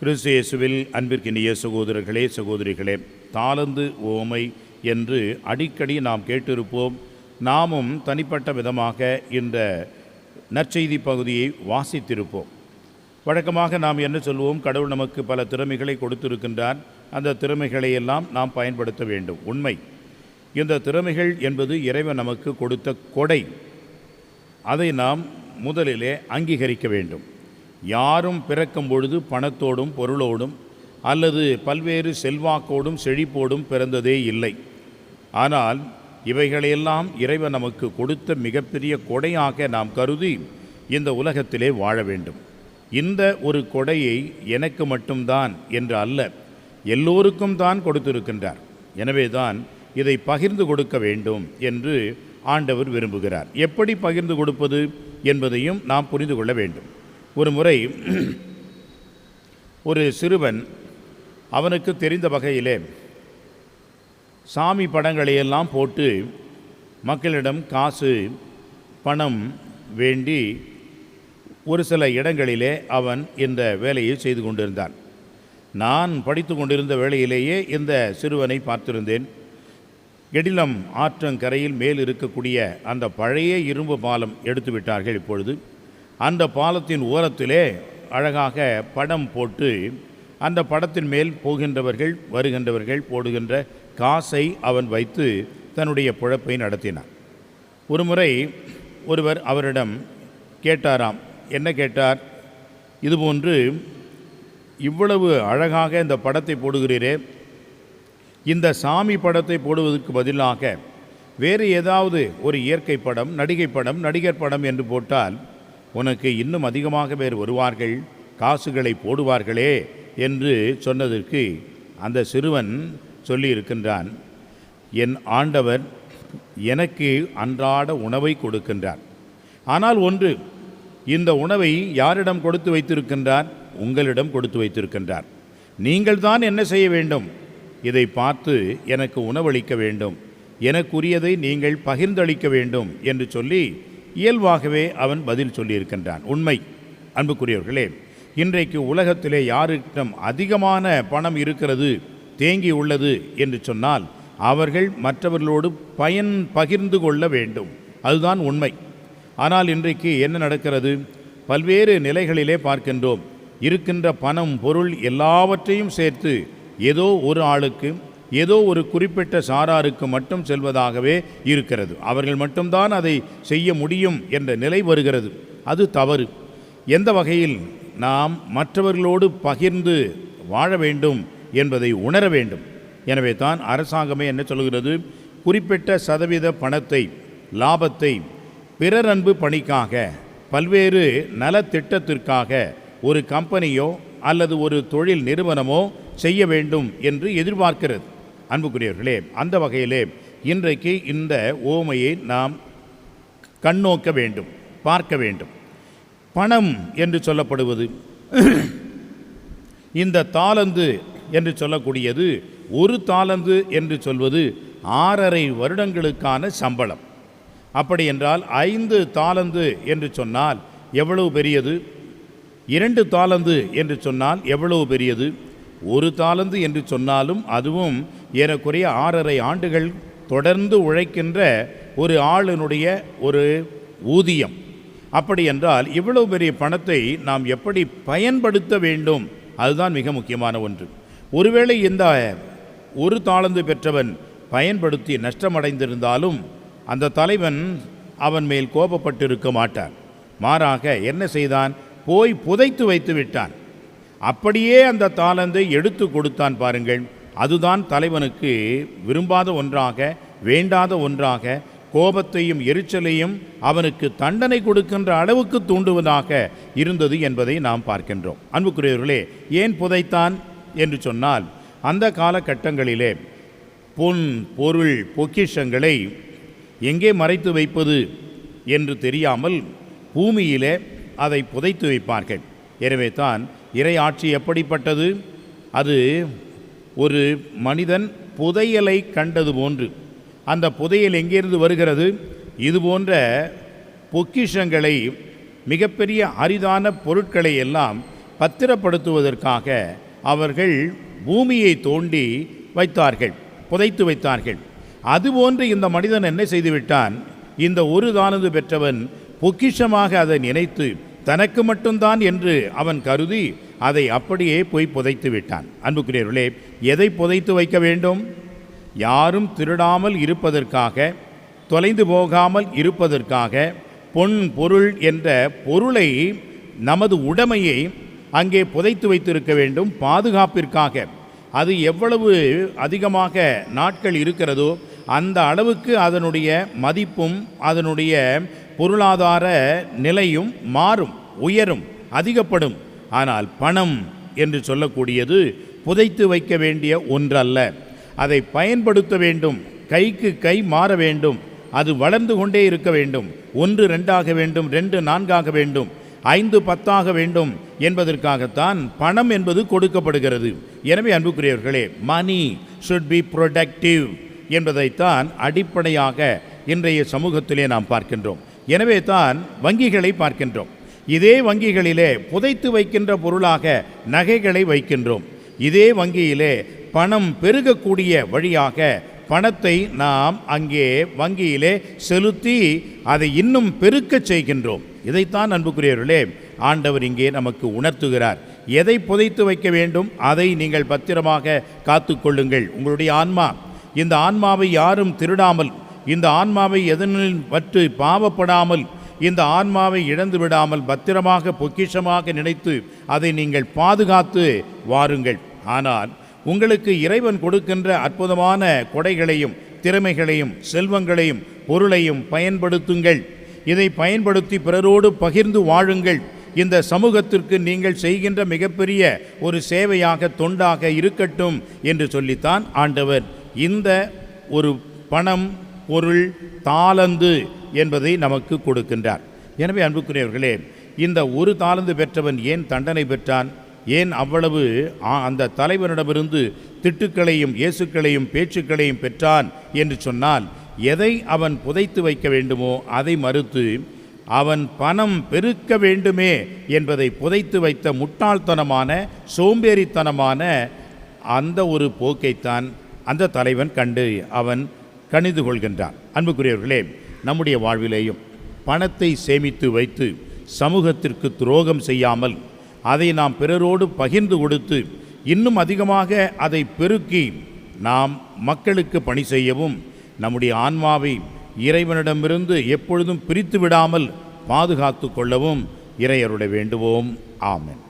கிறிஸ்து இயேசுவில் அன்பிற்கினிய சகோதரர்களே சகோதரிகளே, தாலந்து ஓமை என்று அடிக்கடி நாம் கேட்டிருப்போம். நாமும் தனிப்பட்ட விதமாக இந்த நற்செய்தி பகுதியை வாசித்திருப்போம். வழக்கமாக நாம் என்ன சொல்வோம்? கடவுள் நமக்கு பல திறமைகளை கொடுத்திருக்கின்றார், அந்த திறமைகளை எல்லாம் நாம் பயன்படுத்த வேண்டும். உண்மை. இந்த திறமைகள் என்பது இறைவன் நமக்கு கொடுத்த கொடை. அதை நாம் முதலிலே அங்கீகரிக்க வேண்டும். யாரும் பிறக்கும் பொழுது பணத்தோடும் பொருளோடும் அல்லது பல்வேறு செல்வாக்கோடும் செழிப்போடும் பிறந்ததே இல்லை. ஆனால் இவைகளையெல்லாம் இறைவன் நமக்கு கொடுத்த மிகப்பெரிய கொடையாக நாம் கருதி இந்த உலகத்திலே வாழ வேண்டும். இந்த ஒரு கொடையை எனக்கு மட்டும்தான் என்று அல்ல, எல்லோருக்கும் தான் கொடுத்திருக்கின்றார். எனவே தான் இதை பகிர்ந்து கொடுக்க வேண்டும் என்று ஆண்டவர் விரும்புகிறார். எப்படி பகிர்ந்து கொடுப்பது என்பதையும் நாம் புரிந்து கொள்ள வேண்டும். ஒரு முறை ஒரு சிறுவன் அவனுக்கு தெரிந்த வகையிலே சாமி படங்களையெல்லாம் போட்டு மக்களிடம் காசு பணம் வேண்டி ஒரு சில இடங்களிலே அவன் இந்த வேலையை செய்து கொண்டிருந்தான். நான் படித்து கொண்டிருந்த வேளையிலேயே இந்த சிறுவனை பார்த்திருந்தேன். கெடிலம் ஆற்றங்கரையில் மேல் இருக்கக்கூடிய அந்த பழைய இரும்பு பாலம் எடுத்து விட்டார்கள். இப்பொழுது அந்த பாலத்தின் ஓரத்திலே அழகாக படம் போட்டு அந்த படத்தின் மேல் போகின்றவர்கள் வருகின்றவர்கள் போடுகின்ற காசை அவன் வைத்து தன்னுடைய பிழைப்பை நடத்தினான். ஒரு முறை ஒருவர் அவரிடம் கேட்டாராம். என்ன கேட்டார்? இதுபோன்று இவ்வளவு அழகாக இந்த படத்தை போடுகிறீரே, இந்த சாமி படத்தை போடுவதற்கு பதிலாக வேறு ஏதாவது ஒரு இயற்கை படம், நடிகை படம், நடிகர் படம் என்று போட்டால் உனக்கு இன்னும் அதிகமாக பேர் வருவார்கள், காசுகளை போடுவார்களே என்று சொன்னதற்கு அந்த சிறுவன் சொல்லியிருக்கின்றான், என் ஆண்டவர் எனக்கு அன்றாட உணவை கொடுக்கின்றார். ஆனால் ஒன்று, இந்த உணவை யாரிடம் கொடுத்து வைத்திருக்கின்றார்? உங்களிடம் கொடுத்து வைத்திருக்கின்றார். நீங்கள் தான் என்ன செய்ய வேண்டும்? இதை பார்த்து எனக்கு உணவளிக்க வேண்டும், எனக்குரியதை நீங்கள் பகிர்ந்தளிக்க வேண்டும் என்று சொல்லி இயல்பாகவே அவன் பதில் சொல்லியிருக்கின்றான். உண்மை. அன்புக்குரியவர்களே, இன்றைக்கு உலகத்திலே யாரிடம் அதிகமான பணம் இருக்கிறது, தேங்கி உள்ளது என்று சொன்னால் அவர்கள் மற்றவர்களோடு பகிர்ந்து கொள்ள வேண்டும். அதுதான் உண்மை. ஆனால் இன்றைக்கு என்ன நடக்கிறது? பல்வேறு நிலைகளிலே பார்க்கின்றோம். இருக்கின்ற பணம் பொருள் எல்லாவற்றையும் சேர்த்து ஏதோ ஒரு ஆளுக்கு, ஏதோ ஒரு குறிப்பிட்ட சாராருக்கு மட்டும் செல்வதாகவே இருக்கிறது. அவர்கள் மட்டும்தான் அதை செய்ய முடியும் என்ற நிலை வருகிறது. அது தவறு. எந்த வகையில் நாம் மற்றவர்களோடு பகிர்ந்து வாழ வேண்டும் என்பதை உணர வேண்டும். எனவே தான் அரசாங்கமே என்ன சொல்கிறது? குறிப்பிட்ட சதவீத பணத்தை, லாபத்தை பிறர் அன்பு பணிக்காக, பல்வேறு நலத்திட்டத்திற்காக ஒரு கம்பெனியோ அல்லது ஒரு தொழில் நிறுவனமோ செய்ய வேண்டும் என்று எதிர்பார்க்கிறது. அன்புக்குரியவர்களே, அந்த வகையிலே இன்றைக்கு இந்த ஓமையை நாம் கண்ணோக்க வேண்டும், பார்க்க வேண்டும். பணம் என்று சொல்லப்படுவது, இந்த தாலந்து என்று சொல்லக்கூடியது, ஒரு தாலந்து என்று சொல்வது 6.5 வருடங்களுக்கான சம்பளம். அப்படி என்றால் 5 தாலந்து என்று சொன்னால் எவ்வளவு பெரியது? 2 தாலந்து என்று சொன்னால் எவ்வளவு பெரியது? 1 தாலந்து என்று சொன்னாலும் அதுவும் ஏறக்குறைய 6.5 ஆண்டுகள் தொடர்ந்து உழைக்கின்ற ஒரு ஆளினுடைய ஒரு ஊதியம். அப்படி என்றால் இவ்வளவு பெரிய பணத்தை நாம் எப்படி பயன்படுத்த வேண்டும்? அதுதான் மிக முக்கியமான ஒன்று. ஒருவேளை இந்த 1 தாலந்து பெற்றவன் பயன்படுத்தி நஷ்டமடைந்திருந்தாலும் அந்த தலைவன் அவன் மேல் கோபப்பட்டிருக்க மாட்டான். மாறாக என்ன செய்தான்? போய் புதைத்து வைத்து விட்டான். அப்படியே அந்த தாலந்தை எடுத்து கொடுத்தான். பாருங்கள், அதுதான் தலைவனுக்கு விரும்பாத ஒன்றாக, வேண்டாத ஒன்றாக, கோபத்தையும் எரிச்சலையும் அவனுக்கு தண்டனை கொடுக்கின்ற அளவுக்கு தூண்டுவதாக இருந்தது என்பதை நாம் பார்க்கின்றோம். அன்புக்குரியவர்களே, ஏன் புதைத்தான் என்று சொன்னால், அந்த காலகட்டங்களிலே பொன் பொருள் பொக்கிஷங்களை எங்கே மறைத்து வைப்பது என்று தெரியாமல் பூமியிலே அதை புதைத்து வைப்பார்கள். எனவே தான் இறை ஆட்சி எப்படிப்பட்டது? அது ஒரு மனிதன் புதையலை கண்டது போன்று. அந்த புதையல் எங்கிருந்து வருகிறது? இது போன்ற பொக்கிஷங்களை, மிகப்பெரிய அரிதான பொருட்களை எல்லாம் பத்திரப்படுத்துவதற்காக அவர்கள் பூமியை தோண்டி வைத்தார்கள், புதைத்து வைத்தார்கள். அதுபோன்று இந்த மனிதன் என்ன செய்துவிட்டான், இந்த ஒரு தானது பெற்றவன் பொக்கிஷமாக அதை நினைத்து தனக்கு மட்டும்தான் என்று அவன் கருதி அதை அப்படியே போய் புதைத்து விட்டான். அன்புக்குரியவர்களே, எதை புதைத்து வைக்க வேண்டும்? யாரும் திருடாமல் இருப்பதற்காக, தொலைந்து போகாமல் இருப்பதற்காக, பொன் பொருள் என்ற பொருளை, நமது உடைமையை அங்கே புதைத்து வைத்திருக்க வேண்டும், பாதுகாப்பிற்காக. அது எவ்வளவு அதிகமாக நாட்கள் இருக்கிறதோ அந்த அளவுக்கு அதனுடைய மதிப்பும் அதனுடைய பொருளாதார நிலையும் மாறும், உயரும், அதிகப்படும். ஆனால் பணம் என்று சொல்லக்கூடியது புதைத்து வைக்க வேண்டிய ஒன்றல்ல. அதை பயன்படுத்த வேண்டும், கைக்கு கை மாற வேண்டும், அது வளர்ந்து கொண்டே இருக்க வேண்டும். 1 2 வேண்டும், 2 4 வேண்டும், 5 10 வேண்டும் என்பதற்காகத்தான் பணம் என்பது கொடுக்கப்படுகிறது. எனவே அன்புக்குரியவர்களே, மணி ஷுட் பி ப்ரொடக்டிவ் என்பதைத்தான் அடிப்படையாக இன்றைய சமூகத்திலே நாம் பார்க்கின்றோம். எனவே தான் வங்கிகளை பார்க்கின்றோம். இதே வங்கிகளிலே புதைத்து வைக்கின்ற பொருளாக நகைகளை வைக்கின்றோம். இதே வங்கியிலே பணம் பெருகக்கூடிய வழியாக பணத்தை நாம் அங்கே வங்கியிலே செலுத்தி அதை இன்னும் பெருக்கச் செய்கின்றோம். இதைத்தான் அன்புக்குரியவர்களே ஆண்டவர் இங்கே நமக்கு உணர்த்துகிறார். எதை புதைத்து வைக்க வேண்டும் அதை நீங்கள் பத்திரமாக காத்து கொள்ளுங்கள். உங்களுடைய ஆன்மா, இந்த ஆன்மாவை யாரும் திருடாமல், இந்த ஆன்மாவை எதனில் பற்றி பாவப்படாமல், இந்த ஆன்மாவை இழந்து விடாமல் பத்திரமாக பொக்கிஷமாக நினைத்து அதை நீங்கள் பாதுகாத்து வாருங்கள். ஆனால் உங்களுக்கு இறைவன் கொடுக்கின்ற அற்புதமான கொடைகளையும் திறமைகளையும் செல்வங்களையும் பொருளையும் பயன்படுத்துங்கள். இதை பயன்படுத்தி பிறரோடு பகிர்ந்து வாழுங்கள். இந்த சமூகத்திற்கு நீங்கள் செய்கின்ற மிகப்பெரிய ஒரு சேவையாக, தொண்டாக இருக்கட்டும் என்று சொல்லித்தான் ஆண்டவர் இந்த ஒரு பணம், பொருள், தாலந்து என்பதை நமக்கு கொடுக்கின்றார். எனவே அன்புக்குரியவர்களே, இந்த ஒரு தாலந்து பெற்றவன் ஏன் தண்டனை பெற்றான்? ஏன் அவ்வளவு அந்த தலைவனிடமிருந்து திட்டுக்களையும் இயேசுக்களையும் பேச்சுக்களையும் பெற்றான் என்று சொன்னால், எதை அவன் புதைத்து வைக்க வேண்டுமோ அதை மறுத்து அவன் பணம் பெருக்க வேண்டுமே என்பதை புதைத்து வைத்த முட்டாள்தனமான, சோம்பேறித்தனமான அந்த ஒரு போக்கைத்தான் அந்த தலைவன் கண்டு அவன் கணிந்து கொள்கின்றான். அன்புக்குரியவர்களே, நம்முடைய வாழ்விலேயும் பணத்தை சேமித்து வைத்து சமூகத்திற்கு துரோகம் செய்யாமல் அதை நாம் பிறரோடு பகிர்ந்து கொடுத்து இன்னும் அதிகமாக அதை பெருக்கி நாம் மக்களுக்கு பணி செய்யவும், நம்முடைய ஆன்மாவை இறைவனிடமிருந்து எப்பொழுதும் பிரித்து விடாமல் பாதுகாத்து கொள்ளவும் இறையருளை வேண்டுவோம். ஆமென்.